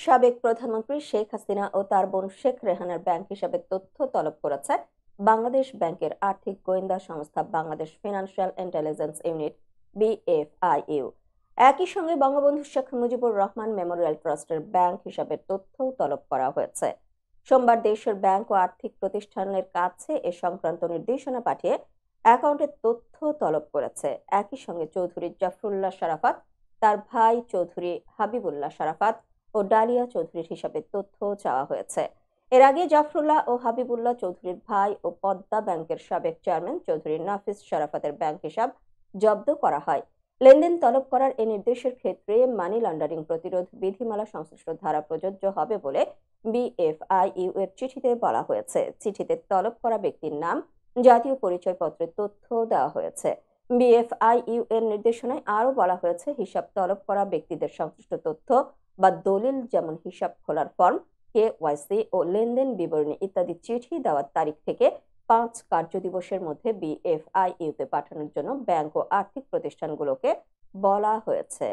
সাবেক প্রধানমন্ত্রী শেখ হাসিনা ও তার বোন শেখ রেহানার ব্যাংক হিসাবের তথ্য তলব করেছে বাংলাদেশ ব্যাংকের আর্থিক গোয়েন্দা সংস্থা Bangladesh financial intelligence unit BFIU. একই সঙ্গে বঙ্গবন্ধু শেখ মুজিবুর রহমান মেমোরিয়াল ট্রাস্টের ব্যাংক হিসাবের তথ্যও তলব করা হয়েছে। সোমবার দেশের ব্যাংক ও আর্থিক প্রতিষ্ঠানের কাছে এ সংক্রান্ত নির্দেশনা পাঠিয়ে অ্যাকাউন্টের তথ্য তলব করেছে। একই সঙ্গে চৌধুরী জাফরুল্লাহ সারাফাত, তার ভাই চৌধুরী হাবিবুল্লাহ সারাফাত ও ডালিয়া চৌধুরীর হিসাবের তথ্য চাওয়া হয়েছে। এর আগে জাফরুল্লাহ ও হাবিবুল্লাহ চৌধুরীর ভাই ও পদ্মা ব্যাংকের সাবেক চেয়ারম্যান চৌধুরী নাফিস সারাফাতের ব্যাংক হিসাব জব্দ করা হয়। লেনদেন তলব করার এই নির্দেশের ক্ষেত্রে মানি লন্ডারিং প্রতিরোধ বিধিমালা সংশ্লিষ্ট ধারা প্রযোজ্য হবে বলে বিএফআইইউ এর চিঠিতে বলা হয়েছে। চিঠিতে তলব করা ব্যক্তির নাম, জাতীয় পরিচয়পত্রের তথ্য দেওয়া হয়েছে। বিএফআইইউ এর নির্দেশনায় আরও বলা হয়েছে, হিসাব তলব করা ব্যক্তিদের সংশ্লিষ্ট তথ্য বা দলিল যেমন হিসাব খোলার ফর্ম, কেওয়াইসি ও লেনদেন বিবরণী ইত্যাদি চিঠি দেওয়ার তারিখ থেকে 5 কার্যদিবসের মধ্যে বিএফআইইউতে পাঠানোর জন্য ব্যাংক ও আর্থিক প্রতিষ্ঠানগুলোকে বলা হয়েছে।